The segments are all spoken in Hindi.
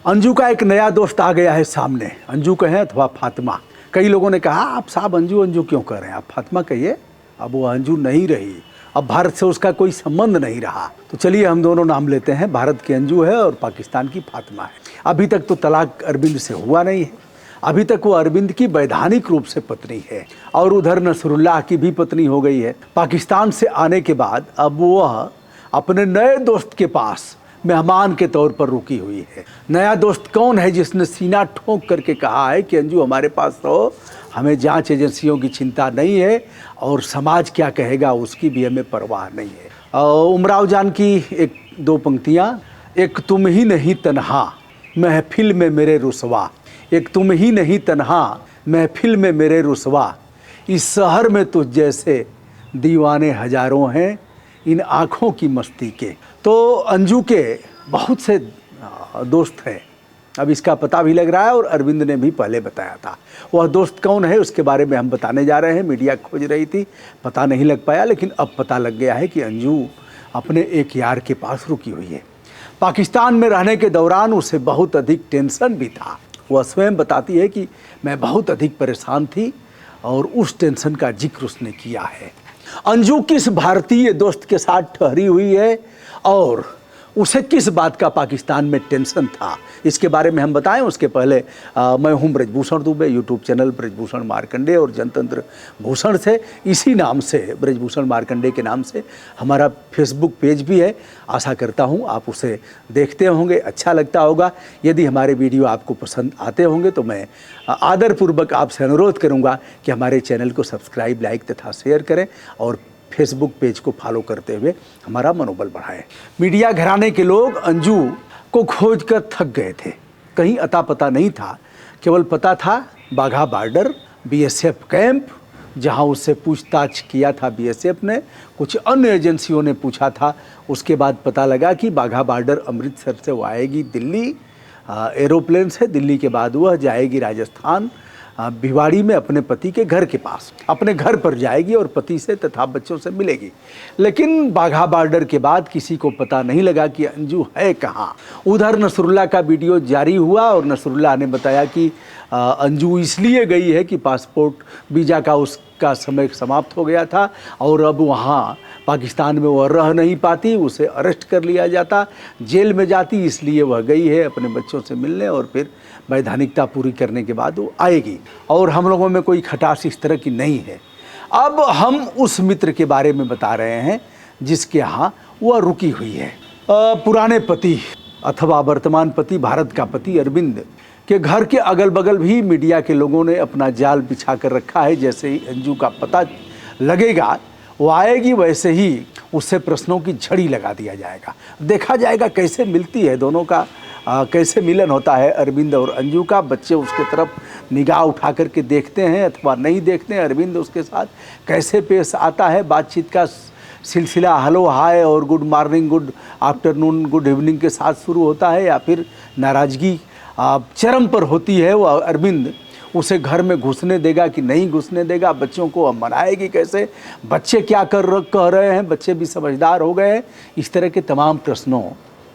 अंजू का एक नया दोस्त आ गया है सामने। अंजू कहें अथवा फातिमा। कई लोगों ने कहा आप साहब अंजू अंजू क्यों कर रहे हैं, आप फातिमा कहिए। अब वो अंजू नहीं रही, अब भारत से उसका कोई संबंध नहीं रहा। तो चलिए हम दोनों नाम लेते हैं, भारत की अंजू है और पाकिस्तान की फातिमा है। अभी तक तो तलाक अरविंद से हुआ नहीं है, अभी तक वो अरविंद की वैधानिक रूप से पत्नी है और उधर नसरुल्लाह की भी पत्नी हो गई है। पाकिस्तान से आने के बाद अब वह अपने नए दोस्त के पास मेहमान के तौर पर रुकी हुई है। नया दोस्त कौन है जिसने सीना ठोक करके कहा है कि अंजू हमारे पास रहो, हमें जांच एजेंसियों की चिंता नहीं है और समाज क्या कहेगा उसकी भी हमें परवाह नहीं है। उमराव जान की एक दो पंक्तियाँ, एक तुम ही नहीं तन्हा महफिल में मेरे रुसवा, एक तुम ही नहीं तन्हा महफिल में मेरे रुसवा, इस शहर में तुझ जैसे दीवाने हजारों हैं इन आँखों की मस्ती के। तो अंजू के बहुत से दोस्त हैं, अब इसका पता भी लग रहा है और अरविंद ने भी पहले बताया था। वह दोस्त कौन है उसके बारे में हम बताने जा रहे हैं। मीडिया खोज रही थी, पता नहीं लग पाया, लेकिन अब पता लग गया है कि अंजू अपने एक यार के पास रुकी हुई है। पाकिस्तान में रहने के दौरान उसे बहुत अधिक टेंशन भी था। वह स्वयं बताती है कि मैं बहुत अधिक परेशान थी और उस टेंशन का जिक्र उसने किया है। अंजू किस भारतीय दोस्त के साथ ठहरी हुई है और उसे किस बात का पाकिस्तान में टेंशन था, इसके बारे में हम बताएं। उसके पहले मैं हूं ब्रजभूषण दुबे, यूट्यूब चैनल ब्रजभूषण मार्कंडे और जनतंत्र भूषण से, इसी नाम से ब्रजभूषण मार्कंडे के नाम से हमारा फेसबुक पेज भी है। आशा करता हूं आप उसे देखते होंगे, अच्छा लगता होगा। यदि हमारे वीडियो आपको पसंद आते होंगे तो मैं आदरपूर्वक आपसे अनुरोध करूँगा कि हमारे चैनल को सब्सक्राइब, लाइक तथा शेयर करें और फेसबुक पेज को फॉलो करते हुए हमारा मनोबल बढ़ाएं। मीडिया घराने के लोग अंजू को खोज कर थक गए थे, कहीं अता पता नहीं था। केवल पता था बाघा बॉर्डर, बीएसएफ कैंप, जहां उससे पूछताछ किया था बीएसएफ ने, कुछ अन्य एजेंसियों ने पूछा था। उसके बाद पता लगा कि बाघा बॉर्डर अमृतसर से वो आएगी दिल्ली एरोप्लेन से, दिल्ली के बाद वह जाएगी राजस्थान भिवाड़ी में अपने पति के घर के पास, अपने घर पर जाएगी और पति से तथा बच्चों से मिलेगी। लेकिन बाघा बॉर्डर के बाद किसी को पता नहीं लगा कि अंजू है कहाँ। उधर नसरुल्लाह का वीडियो जारी हुआ और नसरुल्लाह ने बताया कि अंजू इसलिए गई है कि पासपोर्ट वीज़ा का उसका समय समाप्त हो गया था और अब वहाँ पाकिस्तान में वह रह नहीं पाती, उसे अरेस्ट कर लिया जाता, जेल में जाती, इसलिए वह गई है अपने बच्चों से मिलने और फिर वैधानिकता पूरी करने के बाद वो आएगी। और हम लोगों में कोई खटास इस तरह की नहीं है। अब हम उस मित्र के बारे में बता रहे हैं जिसके यहाँ वह रुकी हुई है। पुराने पति अथवा वर्तमान पति, भारत का पति अरविंद के घर के अगल बगल भी मीडिया के लोगों ने अपना जाल बिछा कर रखा है। जैसे ही अंजू का पता लगेगा वो आएगी, वैसे ही उससे प्रश्नों की झड़ी लगा दिया जाएगा। देखा जाएगा कैसे मिलती है दोनों का, कैसे मिलन होता है अरविंद और अंजू का। बच्चे उसके तरफ निगाह उठा करके देखते हैं अथवा नहीं देखते हैं, अरविंद उसके साथ कैसे पेश आता है। बातचीत का सिलसिला हेलो हाय और good morning, good afternoon, good evening के साथ शुरू होता है या फिर नाराज़गी चरम पर होती है। वो अरविंद उसे घर में घुसने देगा कि नहीं घुसने देगा, बच्चों को मनाएगी कैसे, बच्चे क्या कह रहे हैं, बच्चे भी समझदार हो गए हैं। इस तरह के तमाम प्रश्नों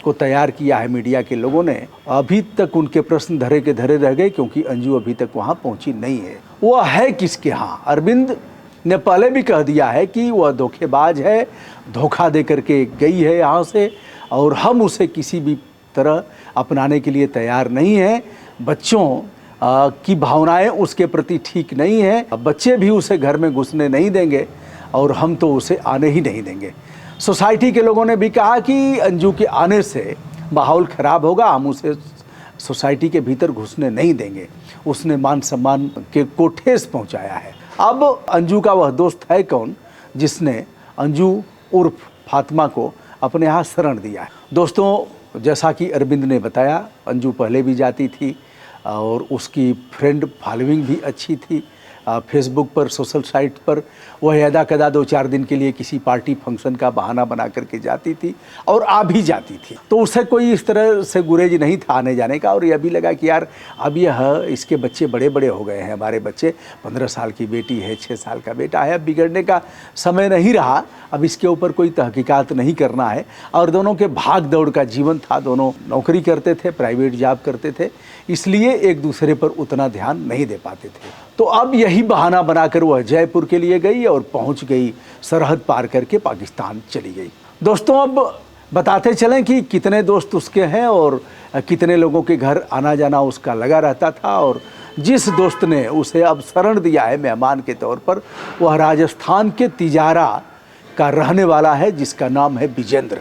को तैयार किया है मीडिया के लोगों ने। अभी तक उनके प्रश्न धरे के धरे रह गए क्योंकि अंजू अभी तक वहाँ पहुँची नहीं है। वह है किसके यहाँ? अरविंद ने पहले भी कह दिया है कि वह धोखेबाज है, धोखा दे करके गई है यहाँ से और हम उसे किसी भी तरह अपनाने के लिए तैयार नहीं हैं। बच्चों की भावनाएं उसके प्रति ठीक नहीं हैं, बच्चे भी उसे घर में घुसने नहीं देंगे और हम तो उसे आने ही नहीं देंगे। सोसाइटी के लोगों ने भी कहा कि अंजू के आने से माहौल ख़राब होगा, हम उसे सोसाइटी के भीतर घुसने नहीं देंगे। उसने मान सम्मान को ठेस पहुंचाया है। अब अंजू का वह दोस्त है कौन जिसने अंजू उर्फ फातिमा को अपने यहाँ शरण दिया है? दोस्तों, जैसा कि अरविंद ने बताया, अंजू पहले भी जाती थी और उसकी फ्रेंड फॉलोइंग भी अच्छी थी। फेसबुक पर, सोशल साइट पर वह अदा कदा 2-4 दिन के लिए किसी पार्टी फंक्शन का बहाना बना करके जाती थी और आ भी जाती थी। तो उसे कोई इस तरह से गुरेज नहीं था आने जाने का। और यह भी लगा कि यार अब यह इसके बच्चे बड़े बड़े हो गए हैं, हमारे बच्चे 15 साल की बेटी है, 6 साल का बेटा है, अब बिगड़ने का समय नहीं रहा, अब इसके ऊपर कोई तहकीकात नहीं करना है। और दोनों के भाग दौड़ का जीवन था, दोनों नौकरी करते थे, प्राइवेट जॉब करते थे, इसलिए एक दूसरे पर उतना ध्यान नहीं दे पाते थे। तो अब यही बहाना बनाकर वह जयपुर के लिए गई और पहुंच गई, सरहद पार करके पाकिस्तान चली गई। दोस्तों, अब बताते चलें कि कितने दोस्त उसके हैं और कितने लोगों के घर आना जाना उसका लगा रहता था। और जिस दोस्त ने उसे अब शरण दिया है मेहमान के तौर पर, वह राजस्थान के तिजारा का रहने वाला है, जिसका नाम है विजेंद्र।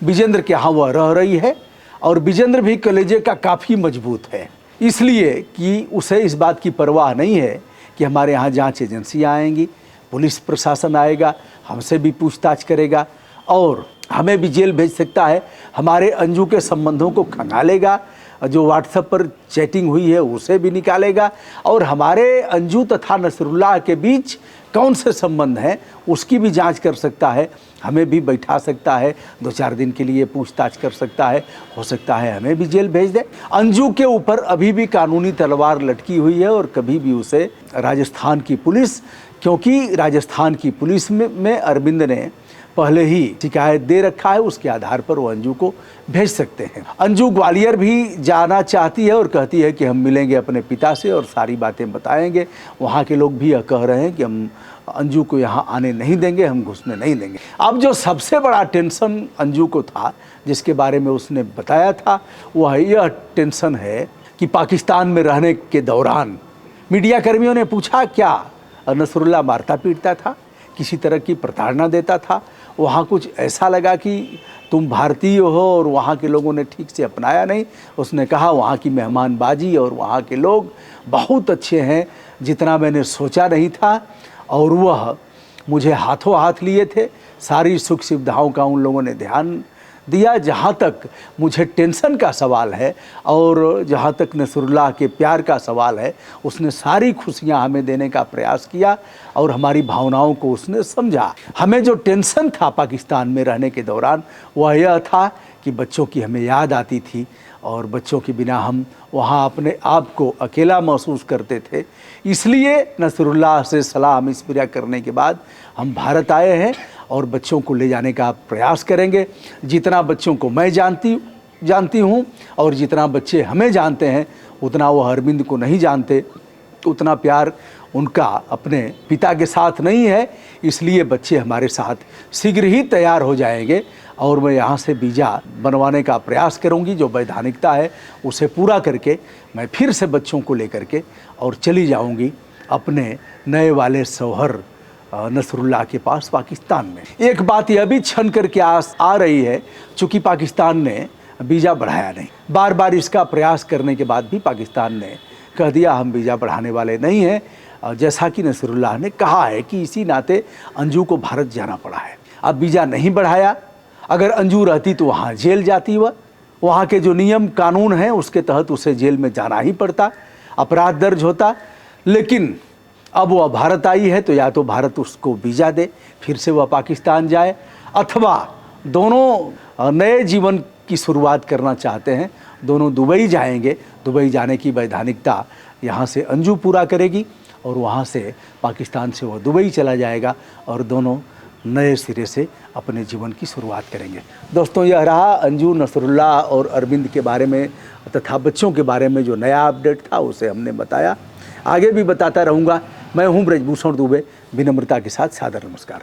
विजेंद्र के यहाँ वह रह रही है और विजेंद्र भी कलेजे का काफ़ी मजबूत है, इसलिए कि उसे इस बात की परवाह नहीं है कि हमारे यहाँ जांच एजेंसियाँ आएंगी, पुलिस प्रशासन आएगा, हमसे भी पूछताछ करेगा और हमें भी जेल भेज सकता है, हमारे अंजू के संबंधों को खंगालेगा, जो व्हाट्सएप पर चैटिंग हुई है उसे भी निकालेगा और हमारे अंजू तथा नसरुल्लाह के बीच कौन से संबंध हैं उसकी भी जांच कर सकता है, हमें भी बैठा सकता है, 2-4 दिन के लिए पूछताछ कर सकता है, हो सकता है हमें भी जेल भेज दे। अंजू के ऊपर अभी भी कानूनी तलवार लटकी हुई है और कभी भी उसे राजस्थान की पुलिस, क्योंकि राजस्थान की पुलिस में अरविंद ने पहले ही शिकायत दे रखा है, उसके आधार पर वो अंजू को भेज सकते हैं। अंजू ग्वालियर भी जाना चाहती है और कहती है कि हम मिलेंगे अपने पिता से और सारी बातें बताएंगे। वहाँ के लोग भी यह कह रहे हैं कि हम अंजू को यहाँ आने नहीं देंगे, हम घुसने नहीं देंगे। अब जो सबसे बड़ा टेंशन अंजू को था, जिसके बारे में उसने बताया था, वह यह टेंशन है कि पाकिस्तान में रहने के दौरान मीडिया कर्मियों ने पूछा क्या नसरुल्लाह मारता पीटता था, किसी तरह की प्रताड़ना देता था, वहाँ कुछ ऐसा लगा कि तुम भारतीय हो और वहाँ के लोगों ने ठीक से अपनाया नहीं। उसने कहा वहाँ की मेहमानबाजी और वहाँ के लोग बहुत अच्छे हैं, जितना मैंने सोचा नहीं था, और वह मुझे हाथों हाथ लिए थे, सारी सुख सुविधाओं का उन लोगों ने ध्यान दिया। जहाँ तक मुझे टेंशन का सवाल है और जहाँ तक नसरुल्लाह के प्यार का सवाल है, उसने सारी खुशियाँ हमें देने का प्रयास किया और हमारी भावनाओं को उसने समझा। हमें जो टेंशन था पाकिस्तान में रहने के दौरान, वह यह था कि बच्चों की हमें याद आती थी और बच्चों के बिना हम वहाँ अपने आप को अकेला महसूस करते थे। इसलिए नसरुल्लाह से सलाह मशविरा करने के बाद हम भारत आए हैं और बच्चों को ले जाने का प्रयास करेंगे। जितना बच्चों को मैं जानती हूँ और जितना बच्चे हमें जानते हैं, उतना वो अरविंद को नहीं जानते, उतना प्यार उनका अपने पिता के साथ नहीं है। इसलिए बच्चे हमारे साथ शीघ्र ही तैयार हो जाएंगे और मैं यहाँ से वीज़ा बनवाने का प्रयास करूँगी। जो वैधानिकता है उसे पूरा करके मैं फिर से बच्चों को लेकर के और चली जाऊँगी अपने नए वाले शौहर नसरुल्लाह के पास पाकिस्तान में। एक बात यह भी छन करके आ रही है, चूँकि पाकिस्तान ने वीज़ा बढ़ाया नहीं, बार बार इसका प्रयास करने के बाद भी पाकिस्तान ने कह दिया हम वीज़ा बढ़ाने वाले नहीं हैं। जैसा कि नसरुल्लाह ने कहा है कि इसी नाते अंजू को भारत जाना पड़ा है। अब वीज़ा नहीं बढ़ाया, अगर अंजू रहती तो वहाँ जेल जाती, वहाँ के जो नियम कानून हैं उसके तहत उसे जेल में जाना ही पड़ता, अपराध दर्ज होता। लेकिन अब वह भारत आई है तो या तो भारत उसको वीज़ा दे, फिर से वह पाकिस्तान जाए, अथवा दोनों नए जीवन की शुरुआत करना चाहते हैं, दोनों दुबई जाएंगे। दुबई जाने की वैधानिकता यहाँ से अंजू पूरा करेगी और वहाँ से पाकिस्तान से वह दुबई चला जाएगा और दोनों नए सिरे से अपने जीवन की शुरुआत करेंगे। दोस्तों, यह रहा अंजू, नसरुल्लाह और अरविंद के बारे में तथा बच्चों के बारे में जो नया अपडेट था उसे हमने बताया। आगे भी बताता रहूँगा। मैं हूँ ब्रजभूषण दुबे, विनम्रता के साथ सादर नमस्कार।